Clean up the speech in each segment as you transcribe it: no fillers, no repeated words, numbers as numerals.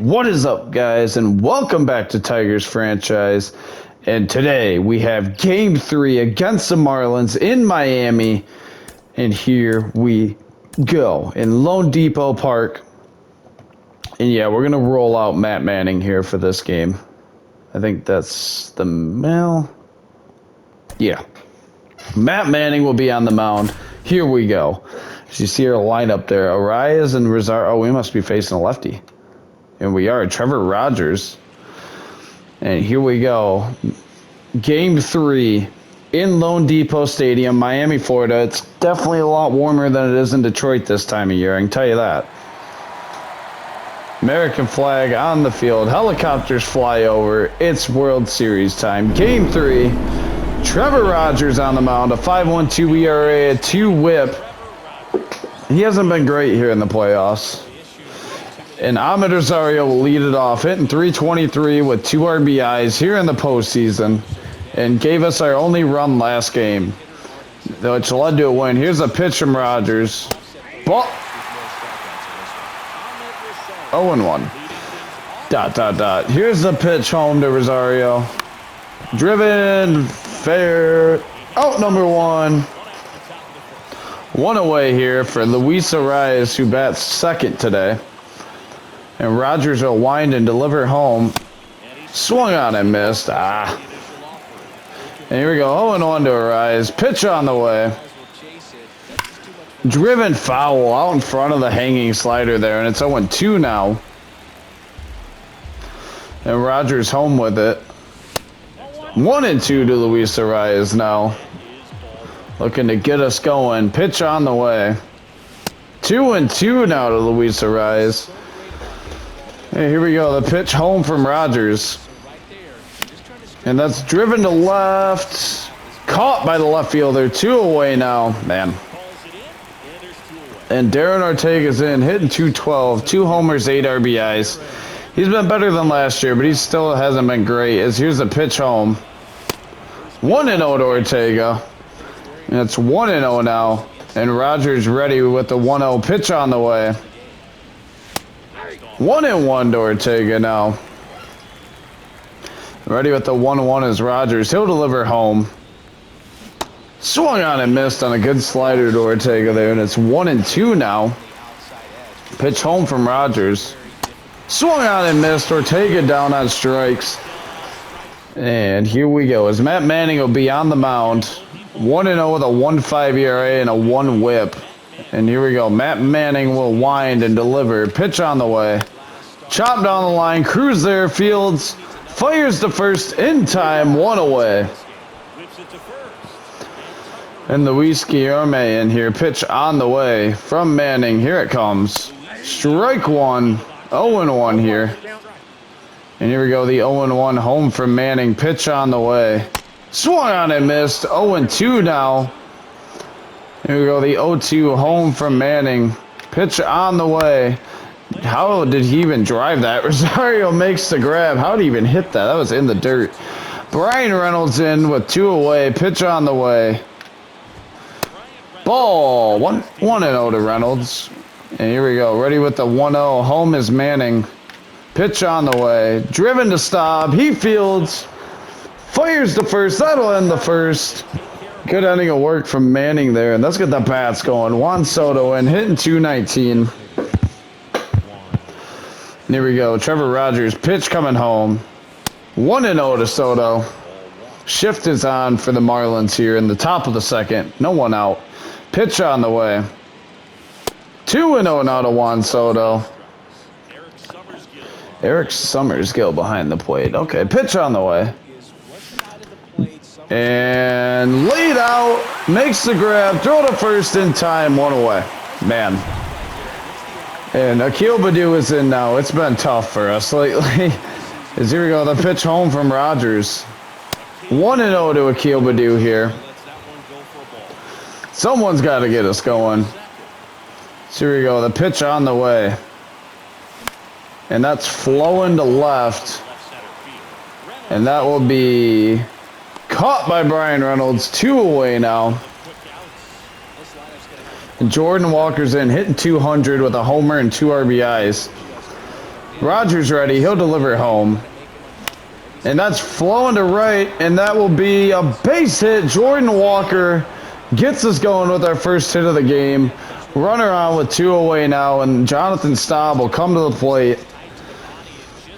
What is up, guys, and welcome back to Tigers franchise. And today we have Game 3 against the Marlins in Miami. And here we go in Lone Depot Park. And yeah, we're going to roll out Matt Manning here for this game. I think that's the mail. Yeah. Matt Manning will be on the mound. Here we go. As you see our lineup there, Arias and Rosario. Oh, we must be facing a lefty. And we are. Trevor Rogers. And here we go. Game 3 in Lone Depot Stadium, Miami, Florida. It's definitely a lot warmer than it is in Detroit this time of year, I can tell you that. American flag on the field. Helicopters fly over. It's World Series time. Game 3. Trevor Rogers on the mound. A 5.12 ERA, a 2 whip. He hasn't been great here in the playoffs. And Ahmed Rosario will lead it off, hitting .323 with 2 RBIs here in the postseason, and gave us our only run last game, which led to a win. Here's a pitch from Rogers. Ball. 0-1. ... Here's the pitch home to Rosario. Driven, fair, out number 1. 1 away here for Luis Arias, who bats second today. And Rogers will wind and deliver home. Swung on and missed. And here we go. 0-1 to Arias. Pitch on the way. Driven foul out in front of the hanging slider there. And it's 0-2 now. And Rogers home with it. 1-2 to Luis Arias now. Looking to get us going. Pitch on the way. 2-2 now to Luis Arias. Hey, here we go. The pitch home from Rogers. And that's driven to left. Caught by the left fielder. 2 away now. Man. And Darren Ortega's in, hitting .212. 2 homers, 8 RBIs. He's been better than last year, but he still hasn't been great. As here's the pitch home. 1-0 to Ortega. And it's 1-0 now. And Rogers ready with the 1-0 pitch on the way. 1-1 to Ortega now. Ready with the 1-1 is Rogers. He'll deliver home. Swung on and missed on a good slider to Ortega there, and it's 1-2 now. Pitch home from Rogers. Swung on and missed. Ortega down on strikes. And here we go. As Matt Manning will be on the mound. 1-0 with a 1.5 ERA and a 1 whip. And here we go. Matt Manning will wind and deliver. Pitch on the way. Chop down the line. Cruise there. Fields fires to first in time. 1 away. And Luis Guillorme in here. Pitch on the way from Manning. Here it comes. Strike 1. 0-1 here. And here we go. The 0-1 home from Manning. Pitch on the way. Swung on and missed. 0-2 now. Here we go, the 0-2 home from Manning. Pitch on the way. How did he even drive that? Rosario makes the grab. How did he even hit that? That was in the dirt. Brian Reynolds in with 2 away. Pitch on the way. Ball. 1-0 to Reynolds. And here we go. Ready with the 1-0. Home is Manning. Pitch on the way. Driven to stop. He fields. Fires to first. That'll end the first. Good ending of work from Manning there. And let's get the bats going. Juan Soto in, hitting .219. And here we go. Trevor Rogers, pitch coming home. 1-0 to Soto. Shift is on for the Marlins here in the top of the second. No one out. Pitch on the way. 2-0 now to Juan Soto. Eric Summersgill behind the plate. Okay, pitch on the way. And laid out, makes the grab, throw to first in time, 1 away. Man. And Akil Baddoo is in now. It's been tough for us lately. As here we go, the pitch home from Rogers. 1-0 to Akil Baddoo here. Someone's got to get us going. So here we go, the pitch on the way. And that's flowing to left. And that will be caught by Brian Reynolds. 2 away now. And Jordan Walker's in, hitting .200 with a homer and 2 RBIs. Rogers ready. He'll deliver home. And that's flowing to right, and that will be a base hit. Jordan Walker gets us going with our first hit of the game. Runner on with 2 away now, and Jonathan Staub will come to the plate.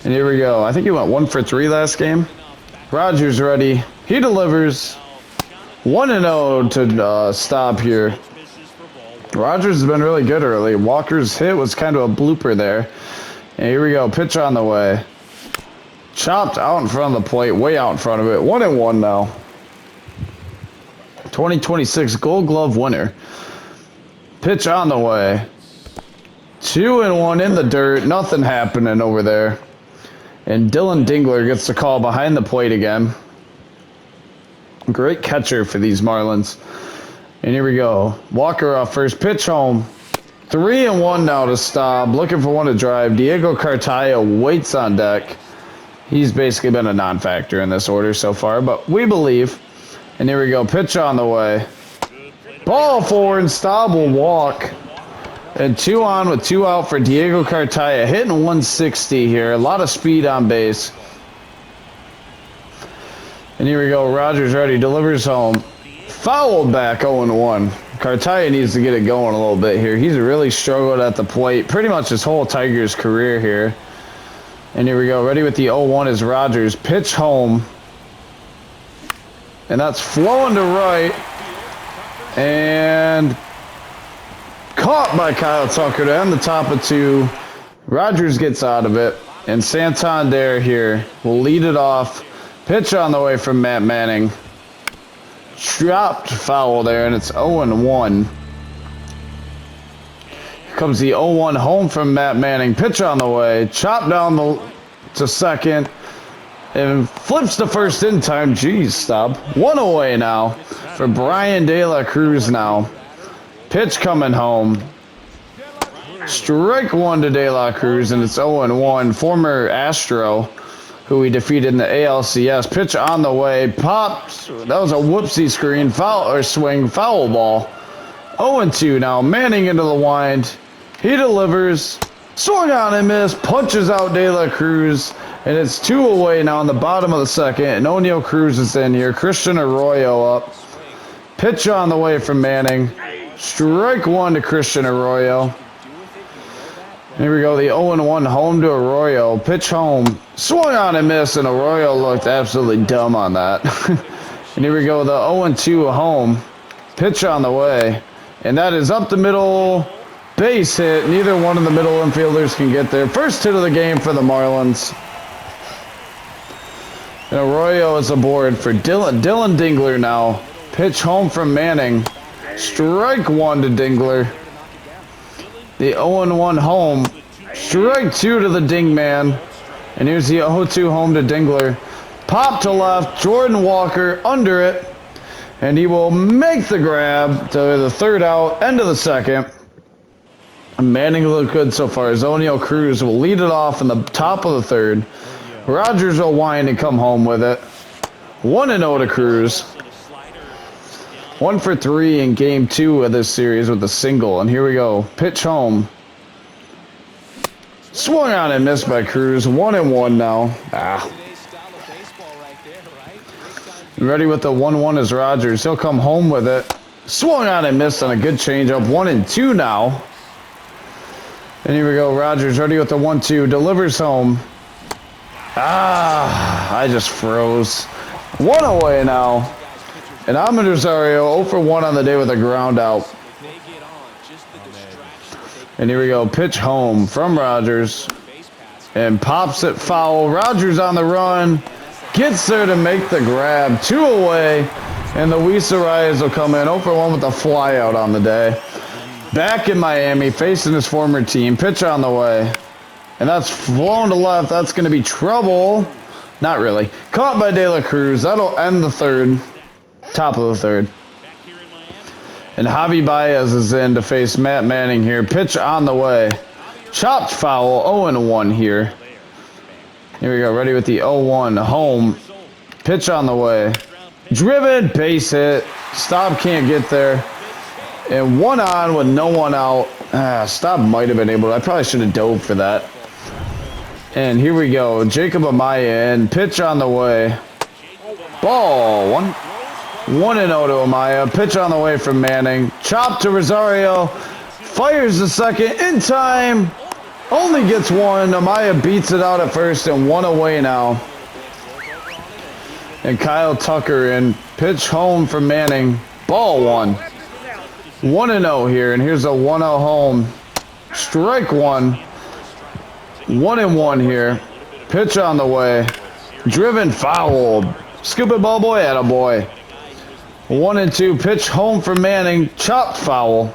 And here we go. I think he went 1 for 3 last game. Rogers ready. He delivers. 1-0 to Staub here. Rogers has been really good early. Walker's hit was kind of a blooper there. And here we go. Pitch on the way. Chopped out in front of the plate. Way out in front of it. 1-1 now. 2026 Gold Glove winner. Pitch on the way. 2-1 in the dirt. Nothing happening over there. And Dylan Dingler gets the call behind the plate again. Great catcher for these Marlins. And here we go. Walker off first. Pitch home. 3-1 now to Staub. Looking for one to drive. Diego Cartaya waits on deck. He's basically been a non-factor in this order so far, but we believe. And here we go. Pitch on the way. Ball forward. Staub will walk. And 2 on with 2 out for Diego Cartaya. Hitting 160 here. A lot of speed on base. And here we go. Rogers ready. Delivers home. Fouled back 0-1. Cartaya needs to get it going a little bit here. He's really struggled at the plate pretty much his whole Tigers career here. And here we go. Ready with the 0-1 is Rogers. Pitch home. And that's flowing to right. And caught by Kyle Tucker to end the top of 2. Rogers gets out of it. And Santander here will lead it off. Pitch on the way from Matt Manning. Dropped foul there, and it's 0-1. Here comes the 0-1 home from Matt Manning. Pitch on the way. Chopped down to second. And flips to first in time. Jeez, stop. 1 away now for Brian De La Cruz now. Pitch coming home. Strike 1 to De La Cruz, and it's 0-1. Former Astro, who we defeated in the ALCS. Pitch on the way. Pops. That was a whoopsie screen. Foul or swing. Foul ball. 0-2 now. Manning into the wind. He delivers. Swung on and missed. Punches out De La Cruz. And it's 2 away now in the bottom of the second. And O'Neal Cruz is in here. Christian Arroyo up. Pitch on the way from Manning. Strike 1 to Christian Arroyo. Here we go, the 0-1 home to Arroyo. Pitch home. Swung on and missed, and Arroyo looked absolutely dumb on that. And here we go, the 0-2 home. Pitch on the way. And that is up the middle. Base hit. Neither one of the middle infielders can get there. First hit of the game for the Marlins. And Arroyo is aboard for Dylan Dingler now. Pitch home from Manning. Strike 1 to Dingler. The 0-1 home. Strike 2 to the Ding Man. And here's the 0-2 home to Dingler. Pop to left. Jordan Walker under it. And he will make the grab to the third out. End of the second. Manning looked good so far. O'Neal Cruz will lead it off in the top of the third. Rogers will wind and come home with it. 1-0 to Cruz. 1 for 3 in game 2 of this series with a single. And here we go. Pitch home. Swung on and missed by Cruz. 1-1 now. Ready with the 1-1 is Rogers. He'll come home with it. Swung on and missed on a good changeup. 1-2 now. And here we go. Rogers ready with the 1-2. Delivers home. I just froze. 1 away now. And Ahmed Rosario 0 for 1 on the day with a ground out. And here we go. Pitch home from Rogers. And pops it foul. Rogers on the run. Gets there to make the grab. 2 away. And the Weesarais will come in 0 for 1 with a fly out on the day. Back in Miami facing his former team. Pitch on the way. And that's flown to left. That's going to be trouble. Not really. Caught by De La Cruz. That'll end the third. Top of the third. And Javi Baez is in to face Matt Manning here. Pitch on the way. Chopped foul. 0-1 here. Here we go. Ready with the 0-1 home. Pitch on the way. Driven. Base hit. Staub can't get there. And 1 on with no one out. Staub might have been able to. I probably should have dove for that. And here we go. Jacob Amaya and pitch on the way. Ball. 1-0 to Amaya. Pitch on the way from Manning. Chop to Rosario. Fires the second in time. Only gets one. Amaya beats it out at first and 1 away now. And Kyle Tucker in. Pitch home from Manning. Ball 1. 1-0 here. And here's a 1-0 home. Strike 1. 1-1 here. Pitch on the way. Driven foul. Scoop it, ball boy. Attaboy. 1-2. Pitch home for Manning. Chopped foul.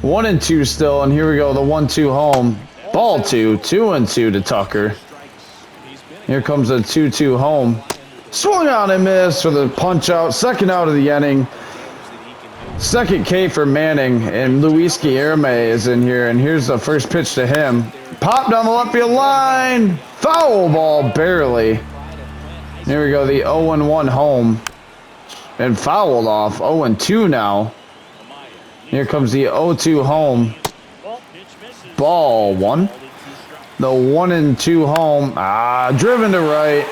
1-2 still. And here we go. The 1-2 home. Ball 2. 2-2 to Tucker. Here comes a 2-2 home. Swung on and missed for the punch out. Second out of the inning. Second K for Manning, and Luis Guillerme is in here, and here's the first pitch to him. Pop down the left field line. Foul ball, barely. There we go, the 0-1 home. And fouled off. 0-2 now. Here comes the 0-2 home. Ball 1. The 1-2 home. Driven to right.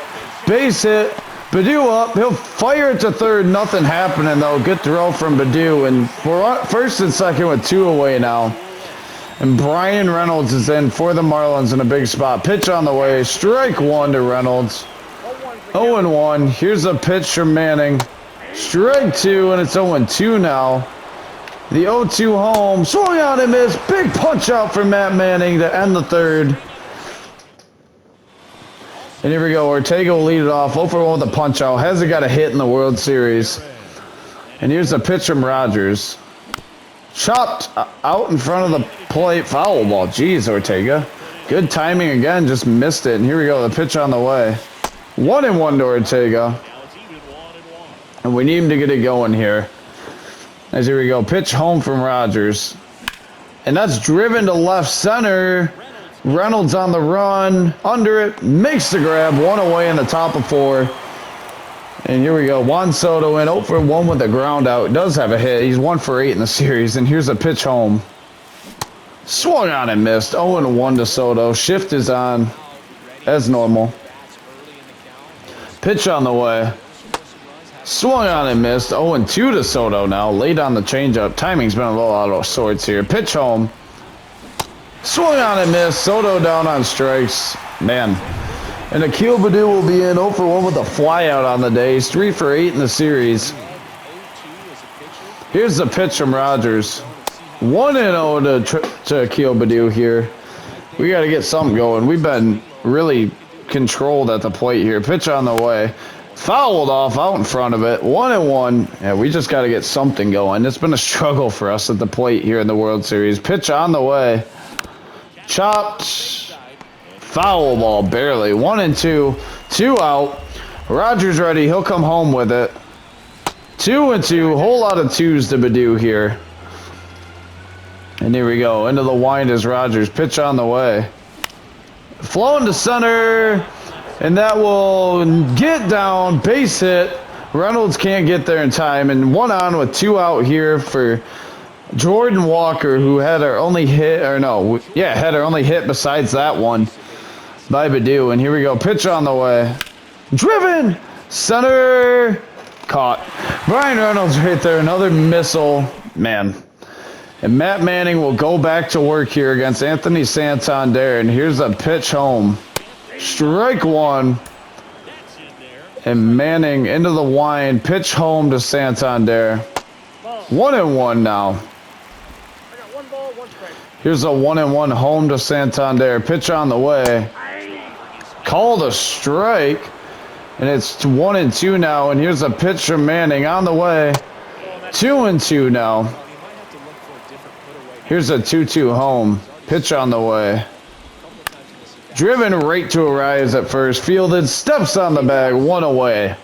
Base hit. Badu up. He'll fire it to third. Nothing happening, though. Good throw from Badu. And we're first and second with 2 away now. And Brian Reynolds is in for the Marlins in a big spot. Pitch on the way. Strike 1 to Reynolds. 0-1. Here's a pitch from Manning. Strike 2, and it's 0-2 now. The 0-2 home. Swung out and missed. Big punch out for Matt Manning to end the third. And here we go. Ortega will lead it off. 0-1 with a punch out. Hasn't got a hit in the World Series. And here's a pitch from Rogers. Chopped out in front of the plate. Foul ball. Jeez, Ortega. Good timing again. Just missed it. And here we go. The pitch on the way. 1-1 to Ortega. And we need him to get it going here. As here we go. Pitch home from Rogers. And that's driven to left center. Reynolds on the run, under it, makes the grab, 1 away in the top of 4. And here we go, Juan Soto in, 0-1 with a ground out. Does have a hit, he's 1 for 8 in the series, and here's a pitch home. Swung on and missed, 0-1 to Soto. Shift is on, as normal. Pitch on the way. Swung on and missed, 0-2 to Soto now, late on the changeup. Timing's been a little out of sorts here. Pitch home. Swung on and missed. Soto down on strikes. Man. And Akil Baddoo will be in 0-1 with a flyout on the day. He's 3 for 8 in the series. Here's the pitch from Rogers. 1-0 to Akil Baddoo here. We got to get something going. We've been really controlled at the plate here. Pitch on the way. Fouled off out in front of it. 1-1. Yeah, we just got to get something going. It's been a struggle for us at the plate here in the World Series. Pitch on the way. Chopped. Foul ball, barely. 1-2. 2 out. Rogers ready. He'll come home with it. 2-2. Whole lot of 2s to Baddoo here. And here we go. Into the wind is Rogers. Pitch on the way. Flowing to center. And that will get down. Base hit. Reynolds can't get there in time. And 1 on with 2 out here for Jordan Walker, who had our only hit, had our only hit besides that one by Baddoo. And here we go. Pitch on the way. Driven. Center. Caught. Brian Reynolds right there. Another missile. Man. And Matt Manning will go back to work here against Anthony Santander. And here's a pitch home. Strike 1. And Manning into the wind. Pitch home to Santander. 1-1 now. Here's a 1-1 home to Santander. Pitch on the way. Called a strike. And it's 1-2 now. And here's a pitch from Manning on the way. 2-2 now. Here's a 2-2 home. Pitch on the way. Driven right to Arias at first. Fielded. Steps on the bag. 1 away.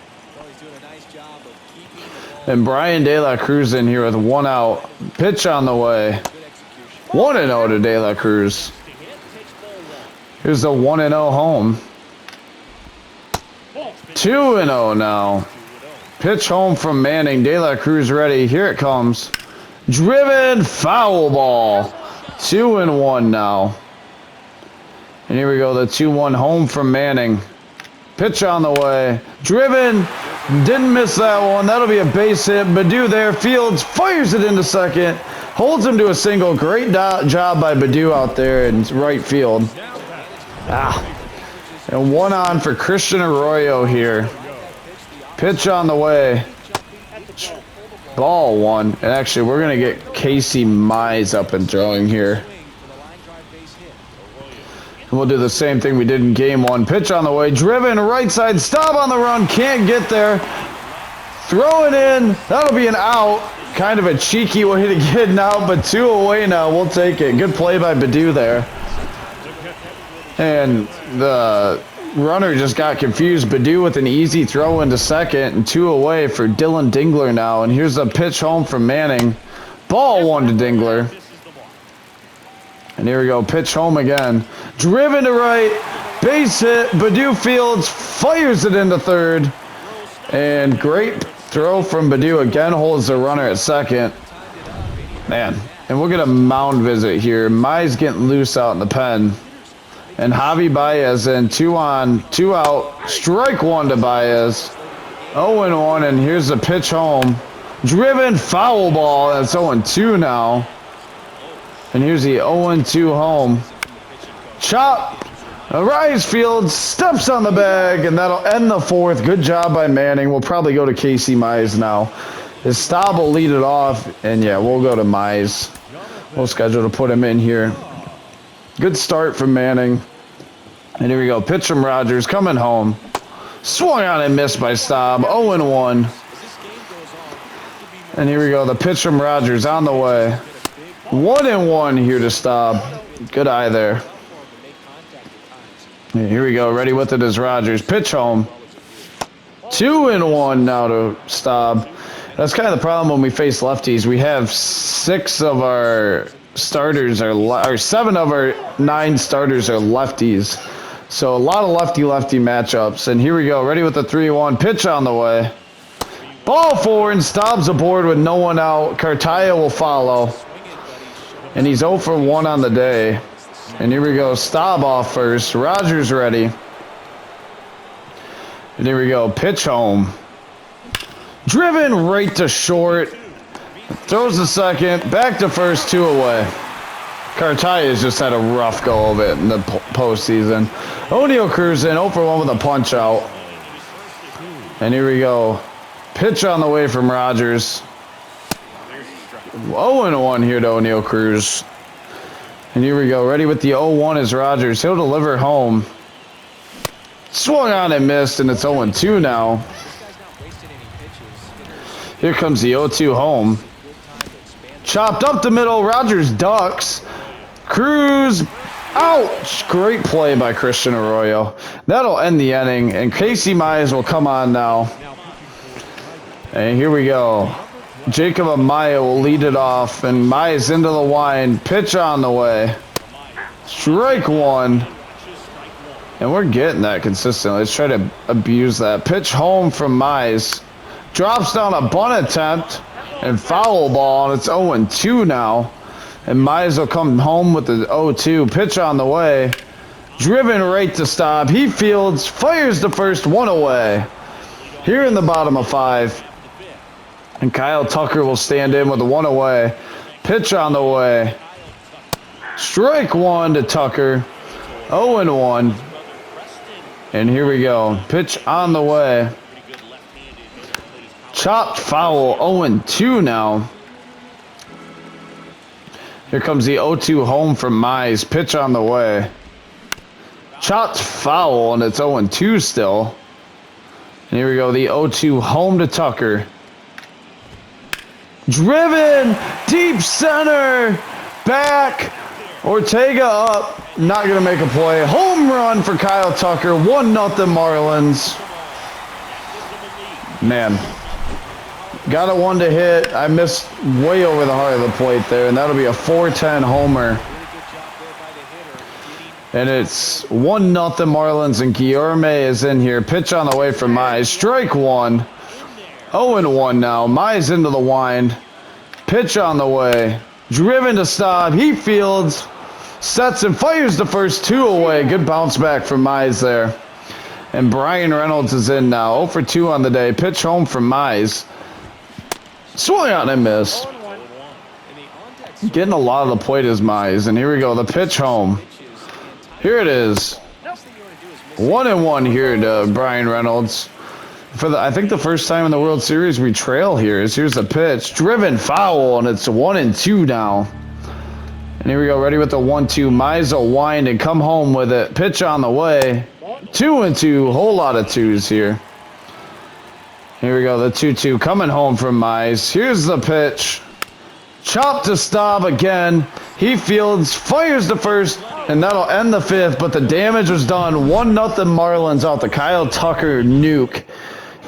And Brian De La Cruz in here with 1 out. Pitch on the way. 1-0 to De La Cruz. Here's the 1-0 home. 2-0 now. Pitch home from Manning. De La Cruz ready. Here it comes. Driven foul ball. 2-1 now. And here we go, the 2-1 home from Manning. Pitch on the way. Driven. Didn't miss that one. That'll be a base hit. Baddoo there. Fields fires it into second. Holds him to a single. Great job by Baddoo out there in right field. And 1 on for Christian Arroyo here. Pitch on the way. Ball 1. And actually, we're going to get Casey Mize up and throwing here. And we'll do the same thing we did in game 1. Pitch on the way. Driven. Right side. Stop on the run. Can't get there. Throw it in. That'll be an out. Kind of a cheeky way to get an out, but 2 away now. We'll take it. Good play by Baddoo there. And the runner just got confused. Baddoo with an easy throw into second and 2 away for Dylan Dingler now. And here's a pitch home from Manning. Ball 1 to Dingler. And here we go. Pitch home again. Driven to right. Base hit. Baddoo Fields fires it into third. And great throw from Baddoo. Again holds the runner at second. Man. And we'll get a mound visit here. Mize getting loose out in the pen. And Javi Baez in 2 on, 2 out. Strike 1 to Baez. 0-1, and here's the pitch home. Driven foul ball. That's 0-2 now. And here's the 0-2 home. Chop. Rise Fields steps on the bag, and that'll end the 4th. Good job by Manning. We'll probably go to Casey Mize now. His Staub will lead it off, and yeah, we'll go to Mize. We'll schedule to put him in here. Good start from Manning. And here we go. Pitch from Rogers coming home. Swung on and missed by Staub. 0-1. And here we go. The pitch from Rogers on the way. 1-1 here to Staub. Good eye there. And here we go. Ready with it is Rogers. Pitch home. 2-1 now to Staub. That's kind of the problem when we face lefties. We have 6 of our starters or 7 of our 9 starters are lefties. So a lot of lefty-lefty matchups. And here we go. Ready with the 3-1. Pitch on the way. Ball 4 and Staub's aboard with no one out. Cartaya will follow. And he's 0 for 1 on the day. And here we go. Staub off first. Rogers ready. And here we go. Pitch home. Driven right to short. Throws the second. Back to first. 2 away. Cartaya just had a rough go of it in the postseason. O'Neill Cruz in 0 for 1 with a punch out. And here we go. Pitch on the way from Rogers. 0-1 here to O'Neill Cruz. And here we go. Ready with the 0-1 is Rogers. He'll deliver home. Swung on and missed, and it's 0-2 now. Here comes the 0-2 home. Chopped up the middle. Rogers ducks. Cruz. Ouch! Great play by Christian Arroyo. That'll end the inning, and Casey Mize will come on now. And here we go. Jacob Amaya will lead it off, and Mize into the wind. Pitch on the way. Strike 1. And we're getting that consistently. Let's try to abuse that. Pitch home from Mize. Drops down a bunt attempt and foul ball, and it's 0-2 now. And Mize will come home with the 0-2. Pitch on the way. Driven right to Staub. He fields, fires the first, 1 away. Here in the bottom of 5. And Kyle Tucker will stand in with a 1 away. Pitch on the way. Strike 1 to Tucker. 0-1. And here we go. Pitch on the way. Chopped foul. 0-2 now. Here comes the 0-2 home from Mize. Pitch on the way. Chopped foul, and it's 0-2 still. And here we go. The 0-2 home to Tucker. Driven deep center, back, Ortega up, not gonna make a play. Home run for Kyle Tucker, 1-0 Marlins. Man, got a 1 to hit. I missed way over the heart of the plate there, and that'll be a 4-10 homer. And it's 1-0 Marlins, and Guillerme is in here. Pitch on the way from Mize. Strike 1. 0-1 now. Mize into the wind. Pitch on the way. Driven to Staub. He fields. Sets and fires the first 2 away. Good bounce back from Mize there. And Brian Reynolds is in now. 0 for 2 on the day. Pitch home from Mize. Swung out and missed. Getting a lot of the plate is Mize. And here we go. The pitch home. Here it is. 1-1 here to Brian Reynolds. I think the first time in the World Series we trail here. Here's the pitch. Driven foul, and it's 1-2 now. And here we go. Ready with the 1-2. Mize will wind and come home with it. Pitch on the way. 2-2. Whole lot of 2s here. Here we go. The 2-2 coming home from Mize. Here's the pitch. Chop to Staub again. He fields, fires the first, and that'll end the 5th, but the damage was done. 1-0 Marlins out the Kyle Tucker nuke.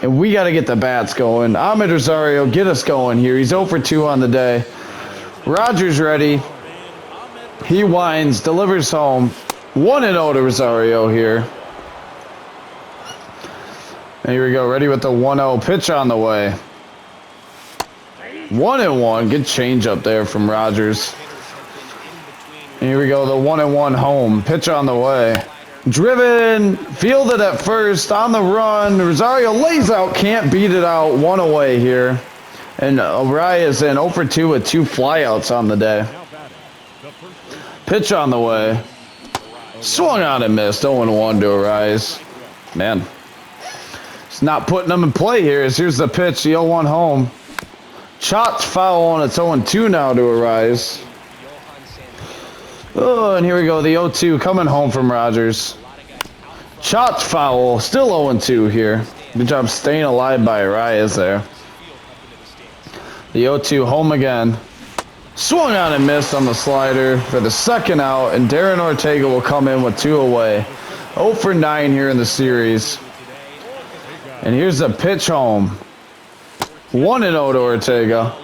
And we got to get the bats going. Ahmed Rosario, get us going here. He's 0 for 2 on the day. Rogers ready. He winds, delivers home. 1-0 to Rosario here. And here we go, ready with the 1-0 pitch on the way. 1-1, good change up there from Rogers. And here we go, the 1-1 home, pitch on the way. Driven, fielded at first, on the run. Rosario lays out, can't beat it out, 1 away here. And Araya is in 0 for 2 with 2 flyouts on the day. Pitch on the way. Swung on and missed, 0-1 to Araya. Man, it's not putting them in play here. Here's the pitch, the 0-1 home. Chopped foul, and it's 0-2 now to Araya. Oh, and here we go, the 0-2 coming home from Rogers. Chopped foul, still 0-2 here. Good job staying alive by Araya there. The 0-2 home again. Swung on and missed on the slider for the second out, and Darren Ortega will come in with 2 away. 0 for 9 here in the series. And here's the pitch home. 1-0 to Ortega.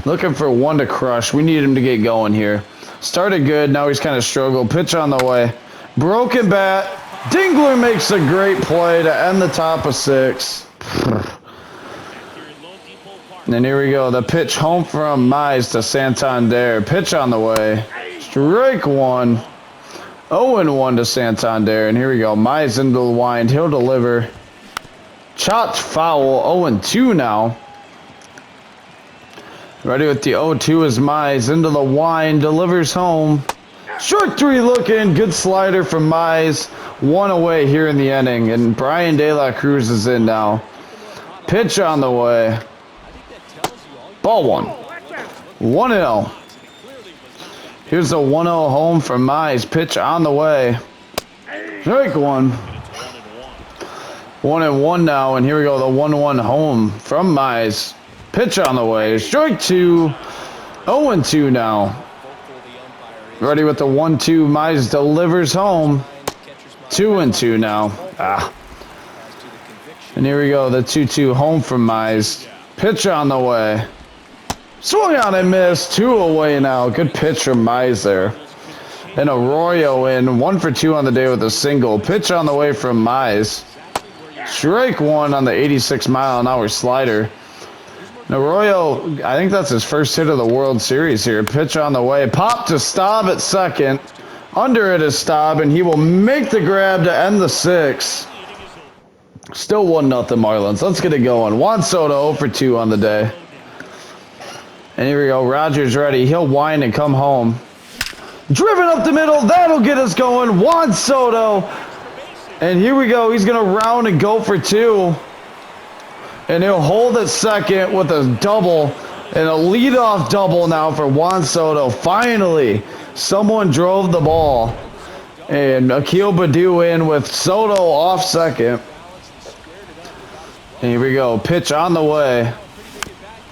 Looking for 1 to crush. We need him to get going here. Started good, now he's kind of struggled. Pitch on the way. Broken bat. Dingler makes a great play to end the top of 6. And then here we go. The pitch home from Mize to Santander. Pitch on the way. Strike 1. 0-1 to Santander. And here we go. Mize into the wind. He'll deliver. Chopped foul. 0-2 now. Ready with the 0-2 is Mize. Into the wind. Delivers home. Short 3 looking. Good slider from Mize. 1 away here in the inning. And Brian De La Cruz is in now. Pitch on the way. Ball 1. 1-0. Here's a 1-0 home from Mize. Pitch on the way. Strike 1. 1-1 now. And here we go. The 1-1 home from Mize. Pitch on the way. Strike 2. 0-2 now. Ready with the 1-2. Mize delivers home. 2-2 now. And here we go. The 2-2 home from Mize. Pitch on the way. Swung on and missed. 2 away now. Good pitch from Mize there. And Arroyo in. 1 for 2 on the day with a single. Pitch on the way from Mize. Strike 1 on the 86-mile-an-hour slider. Arroyo, I think that's his first hit of the World Series here. Pitch on the way. Pop to Staub at second. Under it is Staub, and he will make the grab to end the 6. Still 1-0 Marlins. Let's get it going. Juan Soto 0 for 2 on the day. And here we go. Rogers ready. He'll wind and come home. Driven up the middle. That'll get us going. Juan Soto. And here we go. He's going to round and go for 2. And he'll hold at second with a double. And a leadoff double now for Juan Soto. Finally, someone drove the ball. And Akil Baddoo in with Soto off second. And here we go. Pitch on the way.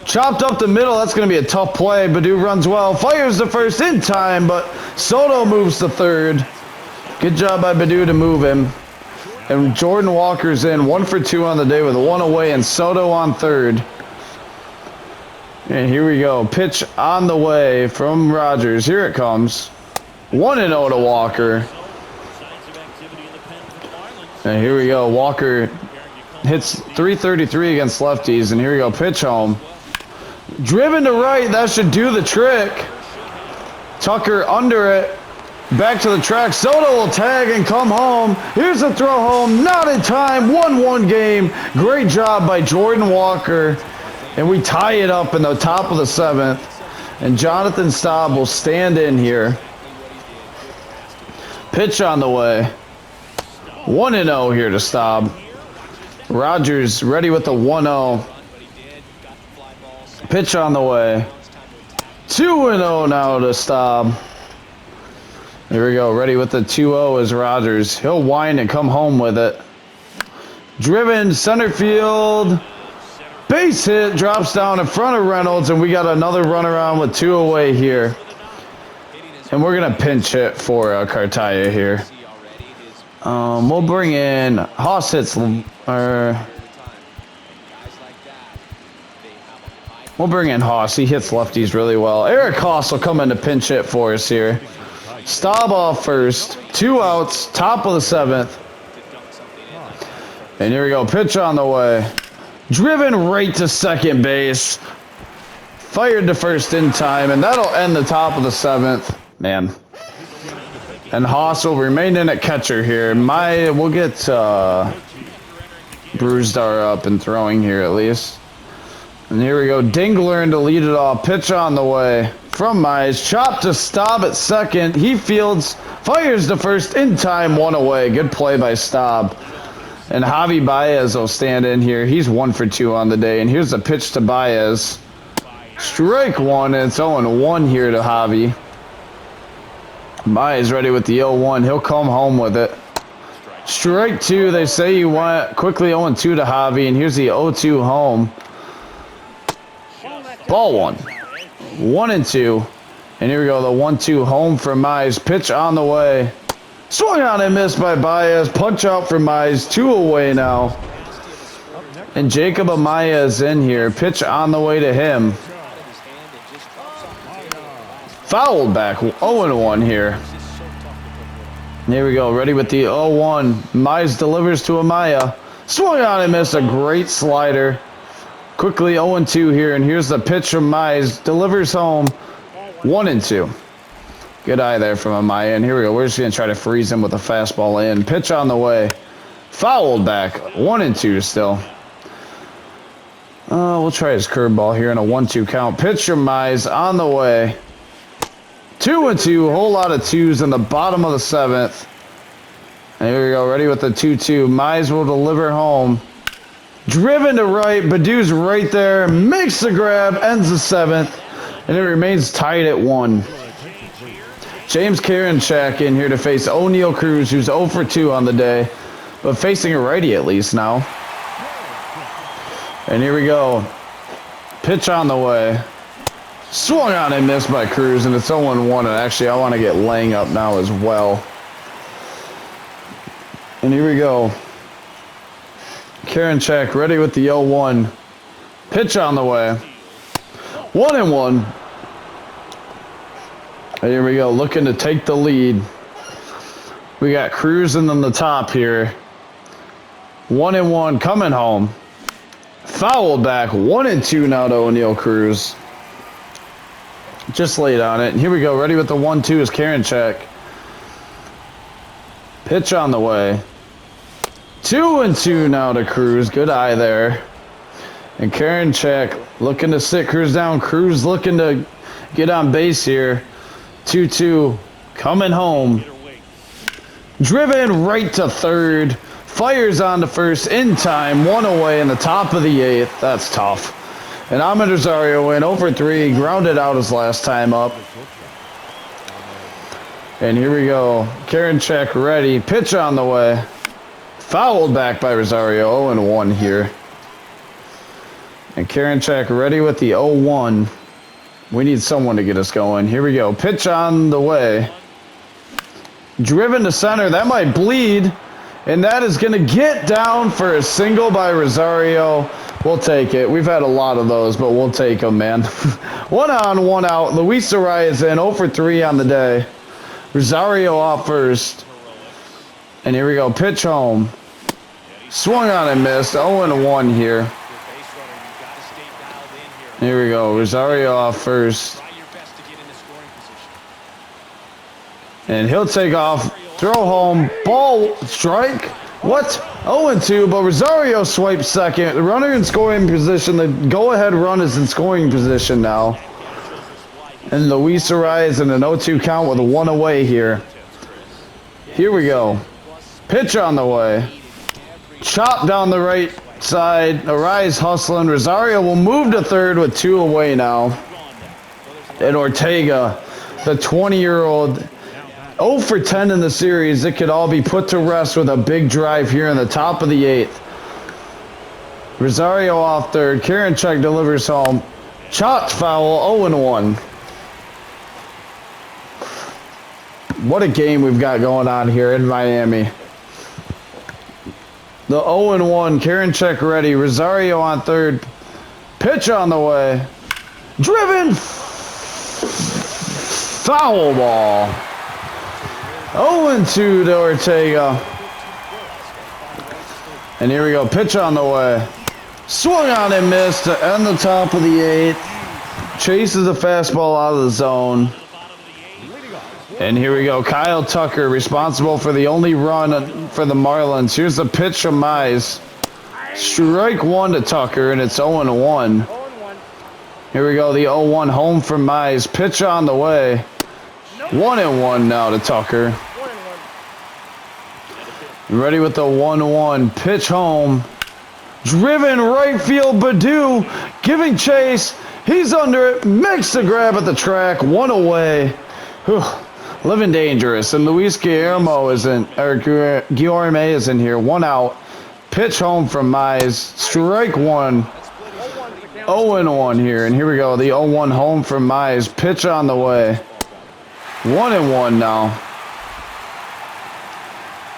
Chopped up the middle. That's going to be a tough play. Baddoo runs well. Fires the first in time, but Soto moves to third. Good job by Baddoo to move him. And Jordan Walker's in. 1 for 2 on the day with 1 away, and Soto on third. And here we go. Pitch on the way from Rogers. Here it comes. 1-0 to Walker. And here we go. Walker hits .333 against lefties. And here we go. Pitch home. Driven to right. That should do the trick. Tucker under it. Back to the track. Soto will tag and come home. Here's a throw home. Not in time. 1-1 game. Great job by Jordan Walker. And we tie it up in the top of the 7th. And Jonathan Staub will stand in here. Pitch on the way. 1-0 here to Staub. Rogers ready with the 1-0. Pitch on the way. 2-0 now to Staub. Here we go. Ready with the 2-0 is Rogers. He'll wind and come home with it. Driven center field. Base hit. Drops down in front of Reynolds. And we got another run around with 2 away here. And we're going to pinch hit for Cartaya here. We'll bring in Haas hits. We'll bring in Haas. He hits lefties really well. Eric Haas will come in to pinch hit for us here. Staub off first. 2 outs. Top of the 7th. And here we go. Pitch on the way. Driven right to second base. Fired to first in time. And that'll end the top of the 7th. Man. And Haas will remain in at catcher here. We'll get Bruzdar up and throwing here at least. And here we go. Dingler in to lead it off. Pitch on the way. From Mize, chop to Staub at second. He fields, fires to first in time, 1 away. Good play by Staub. And Javi Baez will stand in here. He's 1 for 2 on the day. And here's the pitch to Baez. Strike 1, and it's 0-1 here to Javi. Baez ready with the 0-1. He'll come home with it. Strike 2. They say you want quickly 0-2 to Javi. And here's the 0-2 home. Ball 1. 1-2. And here we go. The 1-2 home for Mize. Pitch on the way. Swung on and missed by Baez. Punch out for Mize. 2 away now. And Jacob Amaya is in here. Pitch on the way to him. Fouled back. 0-1 here. Here we go. Ready with the 0-1. Mize delivers to Amaya. Swung on and missed. A great slider. Quickly 0-2 here, and here's the pitch from Mize. Delivers home. 1-2. Good eye there from Amaya, and here we go. We're just going to try to freeze him with a fastball in. Pitch on the way. Fouled back. 1-2 still. We'll try his curveball here in a 1-2 count. Pitch from Mize on the way. 2-2. Whole lot of 2s in the bottom of the 7th. And here we go. Ready with the 2-2. Mize will deliver home. Driven to right. Badu's right there. Makes the grab. Ends the 7th. And it remains tied at 1. James Karinchak in here to face O'Neal Cruz, who's 0 for 2 on the day. But facing a righty at least now. And here we go. Pitch on the way. Swung on and missed by Cruz. And it's 0-1. And actually, I want to get laying up now as well. And here we go. Karinchak ready with the 0-1. Pitch on the way. 1-1. And here we go. Looking to take the lead. We got Cruz in on the top here. 1-1 coming home. Fouled back. 1-2 now to O'Neal Cruz. Just laid on it. And here we go. Ready with the 1-2 is Karinchak. Pitch on the way. 2-2 now to Cruz. Good eye there. And Karinchak looking to sit Cruz down. Cruz looking to get on base here. 2-2 coming home. Driven right to third. Fires on to first in time. 1 away in the top of the 8th. That's tough. And Ahmed Rosario went 0 for 3. Grounded out his last time up. And here we go. Karinchak ready. Pitch on the way. Fouled back by Rosario. 0-1 here. And Karinchak ready with the 0-1. We need someone to get us going. Here we go. Pitch on the way. Driven to center. That might bleed. And that is going to get down for a single by Rosario. We'll take it. We've had a lot of those, but we'll take them, man. 1 on, 1 out. Luis Arraez in 0 for 3 on the day. Rosario off first. And here we go. Pitch home. Swung on and missed. 0-1 here. Here we go. Rosario off first. And he'll take off, throw home, ball, strike. What? 0-2, but Rosario swipes second. The runner in scoring position. The go-ahead run is in scoring position now. And Luis Ariz in an 0-2 count with a 1 away here. Here we go. Pitch on the way. Chop down the right side. Ariz hustling. Rosario will move to third with 2 away now. And Ortega, the 20-year-old, 0 for 10 in the series. It could all be put to rest with a big drive here in the top of the 8th. Rosario off third. Karinchak delivers home. Chopped foul, 0-1. What a game we've got going on here in Miami. The 0-1, Karinchak ready. Rosario on third. Pitch on the way. Driven. Foul ball. 0-2 to Ortega. And here we go. Pitch on the way. Swung on and missed to end the top of the 8th. Chases a fastball out of the zone. And here we go. Kyle Tucker responsible for the only run for the Marlins. Here's the pitch from Mize. Strike 1 to Tucker, and it's 0-1. Here we go. The 0-1 home from Mize. Pitch on the way. 1-1 now to Tucker. Ready with the 1-1. Pitch home. Driven right field. Baddoo giving chase. He's under it. Makes the grab at the track. 1 away. Whew. Living dangerous. And Luis Guillermo is in, or Guillorme is in here. 1 out. Pitch home from Mize. Strike 1. 0-1 here. And here we go. The 0-1 home from Mize. Pitch on the way. 1-1 now.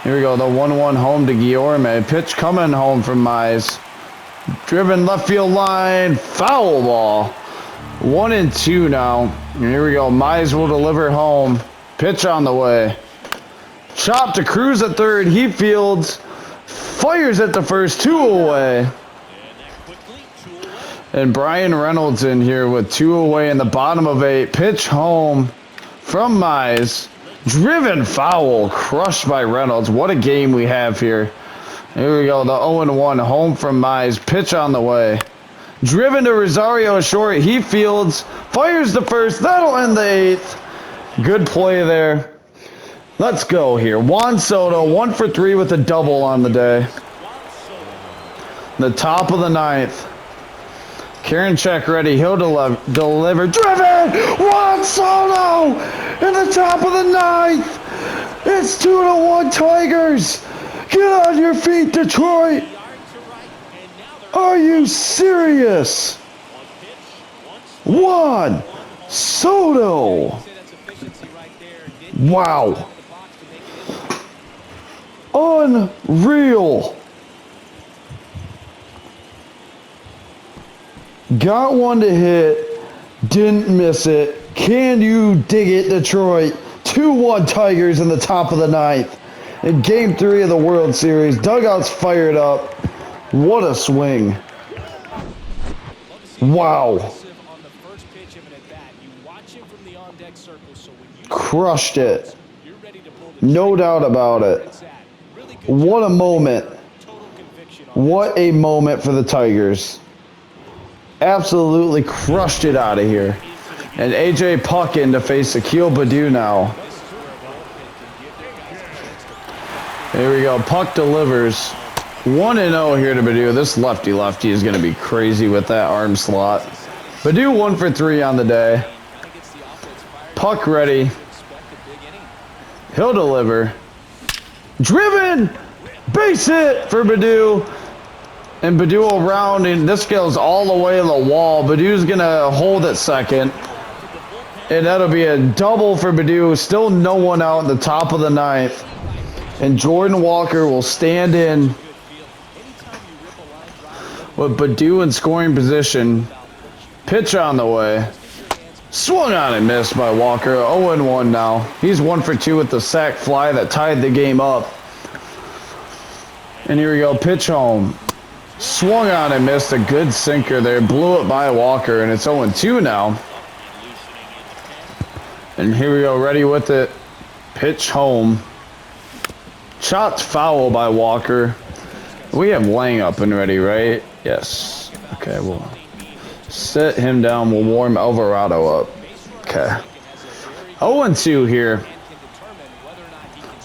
Here we go. The 1-1 home to Guillorme. Pitch coming home from Mize. Driven left field line. Foul ball. 1-2 now. And here we go. Mize will deliver home. Pitch on the way. Chop to Cruz at third. He fields. Fires at the first. 2 away. And Brian Reynolds in here with 2 away in the bottom of 8. Pitch home from Mize. Driven foul. Crushed by Reynolds. What a game we have here. Here we go. The 0-1 home from Mize. Pitch on the way. Driven to Rosario short. He fields. Fires the first. That'll end the 8th. Good play there. Let's go here. Juan Soto, 1 for 3 with a double on the day. The top of the 9th. Karinchak ready. He'll deliver. Driven! Juan Soto! In the top of the 9th! It's 2-1 Tigers! Get on your feet, Detroit! Are you serious? Juan Soto! Wow. Unreal. Got one to hit. Didn't miss it. Can you dig it, Detroit? 2-1 Tigers in the top of the 9th. In Game 3 of the World Series. Dugouts fired up. What a swing. Wow. Crushed it. No doubt about it. What a moment. What a moment for the Tigers. Absolutely crushed it out of here. And A.J. Puck in to face Akil Baddoo now. Here we go. Puck delivers. 1-0 here to Baddoo. This lefty is going to be crazy with that arm slot. Baddoo 1 for 3 on the day. Puck ready. He'll deliver. Driven! Base hit for Baddoo. And Baddoo will round, and this goes all the way to the wall. Baddoo's going to hold at second. And that'll be a double for Baddoo. Still no one out in the top of the 9th. And Jordan Walker will stand in with Baddoo in scoring position. Pitch on the way. Swung on and missed by Walker. 0-1 now. He's 1 for 2 with the sac fly that tied the game up. And here we go. Pitch home. Swung on and missed a good sinker there. Blew it by Walker, and it's 0-2 now. And here we go. Ready with it. Pitch home. Chopped foul by Walker. We have Lang up and ready, right? Yes. Okay, we'll set him down. We'll warm Alvarado up. Okay. 0-2 here.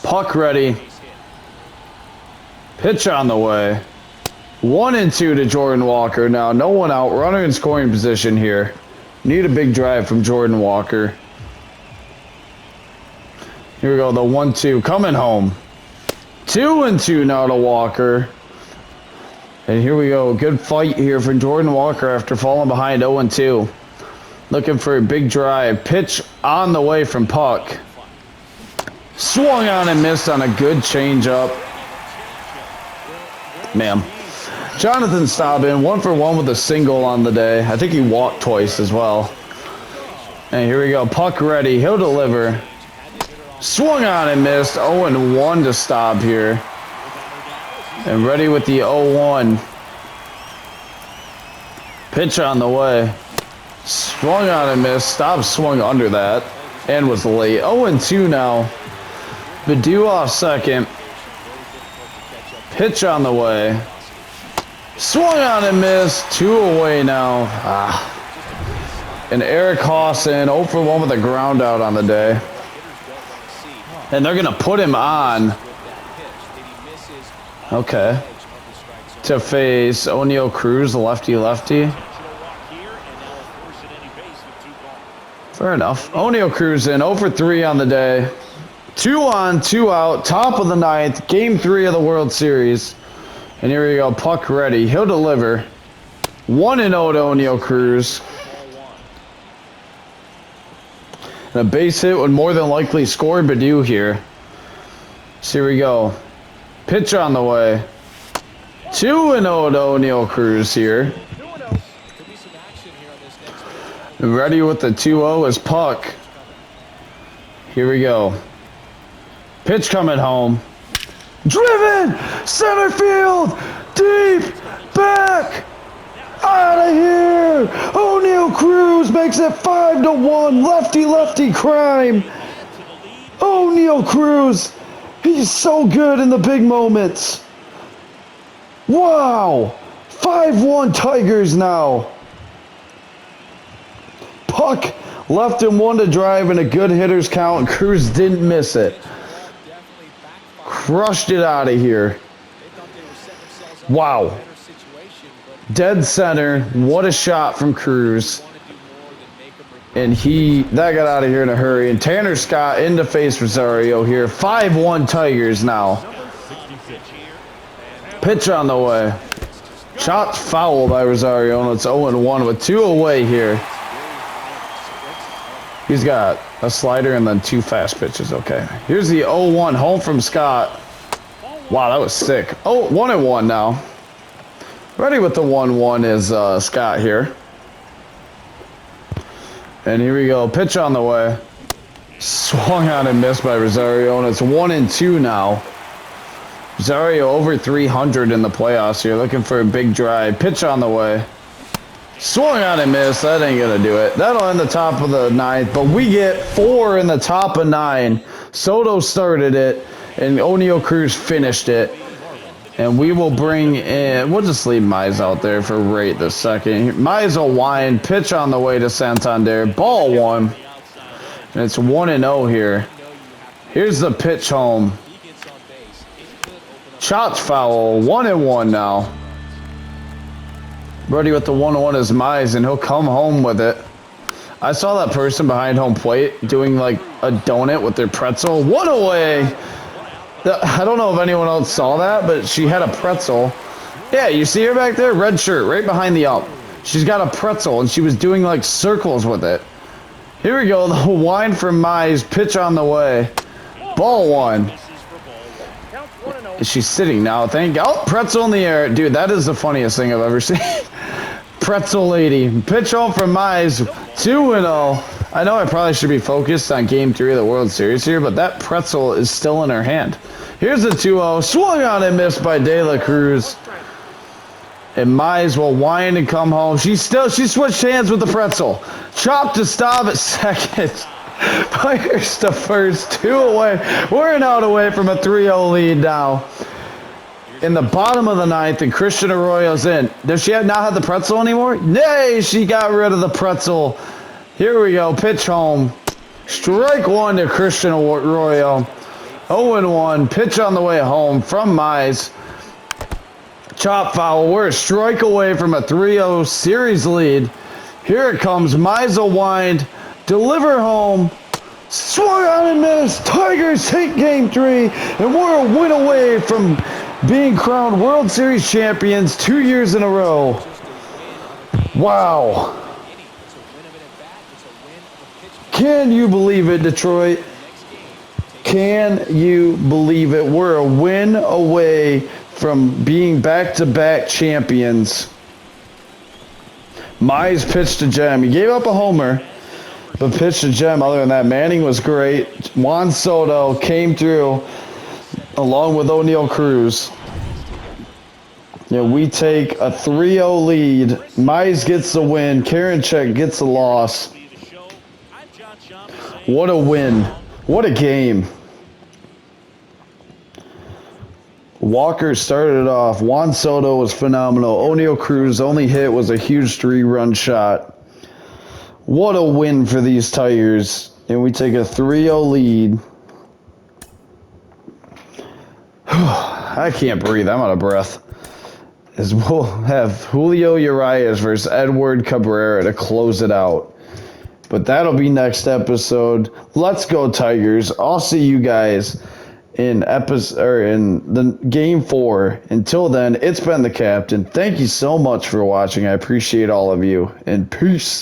Puck ready. Pitch on the way. 1-2 to Jordan Walker. Now, no one out. Runner in scoring position here. Need a big drive from Jordan Walker. Here we go. The 1-2 coming home. 2-2 now to Walker. And here we go. Good fight here from Jordan Walker after falling behind 0-2. Looking for a big drive. Pitch on the way from Puck. Swung on and missed on a good changeup. Man. Jonathan Staubin, 1-for-1 with a single on the day. I think he walked twice as well. And here we go. Puck ready. He'll deliver. Swung on and missed. 0-1 to Staub here. And ready with the 0-1. Pitch on the way. Swung on and missed. Staub swung under that. And was late. 0-2 now. Badu off second. Pitch on the way. Swung on and missed. 2 away now. And Eric Hawson, 0-for-1 with a ground out on the day. And they're going to put him on. Okay. To face O'Neal Cruz, the lefty-lefty. Fair enough. O'Neal Cruz in 0-for-3 on the day. 2 on, 2 out. Top of the ninth. Game 3 of the World Series. And here we go. Puck ready. He'll deliver. 1-0 to O'Neal Cruz. And a base hit would more than likely score Badu here. So here we go. Pitch on the way. 2-0 to O'Neal Cruz here. And ready with the 2-0 is Puck. Here we go. Pitch coming home. Driven! Center field! Deep! Back! Out of here! O'Neal Cruz makes it 5-1. Lefty crime. O'Neal Cruz. He's so good in the big moments. Wow! 5-1 Tigers now. Puck left him 1 to drive and a good hitter's count. Cruz didn't miss it. Crushed it out of here. Wow. Dead center. What a shot from Cruz. And that got out of here in a hurry. And Tanner Scott in to face Rosario here. 5-1 Tigers now. Pitch on the way. Shot foul by Rosario. And it's 0-1 with 2 away here. He's got a slider and then 2 fast pitches. Okay. Here's the 0-1 home from Scott. Wow, that was sick. Oh, 1-1 now. Ready with the 1-1 is Scott here. And here we go. Pitch on the way. Swung on and missed by Rosario. And it's 1-2 now. Rosario over 300 in the playoffs here. Looking for a big drive. Pitch on the way. Swung on and missed. That ain't going to do it. That'll end the top of the ninth. But we get 4 in the top of 9. Soto started it. And O'Neal Cruz finished it. And we will bring in, we'll just leave Mize out there for right this second. Mize will wind, pitch on the way to Santander. Ball 1. And it's 1-0 here. Here's the pitch home. Chopped foul, 1-1 now. Ready with the 1-1 is Mize, and he'll come home with it. I saw that person behind home plate doing like a donut with their pretzel. 1 away. I don't know if anyone else saw that, but she had a pretzel. Yeah, you see her back there? Red shirt, right behind the ump. She's got a pretzel, and she was doing, like, circles with it. Here we go, the wine from Mize, pitch on the way. Ball 1. Is she sitting now? Oh, pretzel in the air. Dude, that is the funniest thing I've ever seen. Pretzel lady. Pitch home from Mize, 2-0. I know I probably should be focused on Game 3 of the World Series here, but that pretzel is still in her hand. Here's the 2-0. Swung on and missed by De La Cruz. And Mize will wind and come home. She switched hands with the pretzel. Chopped to Staub at second. Tigers the first, 2 away. We're an out away from a 3-0 lead now. In the bottom of the ninth, and Christian Arroyo's in. Does she not have the pretzel anymore? Nay, she got rid of the pretzel. Here we go, pitch home. Strike one to Christian Arroyo. 0-1, pitch on the way home from Mize. Chop foul, we're a strike away from a 3-0 series lead. Here it comes, Mize will wind, deliver home. Swung on and missed. Tigers take game 3, and we're a win away from being crowned World Series champions 2 years in a row. Wow. Can you believe it, Detroit? Can you believe it? We're a win away from being back-to-back champions. Mize pitched a gem. He gave up a homer, but pitched a gem. Other than that, Manning was great. Juan Soto came through along with O'Neal Cruz. Yeah, we take a 3-0 lead. Mize gets the win. Karinchak gets the loss. What a win. What a game. Walker started it off. Juan Soto was phenomenal. O'Neal Cruz only hit was a huge 3-run shot. What a win for these Tigers. And we take a 3-0 lead. I can't breathe. I'm out of breath. As we'll have Julio Urias versus Edward Cabrera to close it out. But that'll be next episode. Let's go Tigers. I'll see you guys in the game 4. Until then, it's been the Captain. Thank you so much for watching. I appreciate all of you. And peace.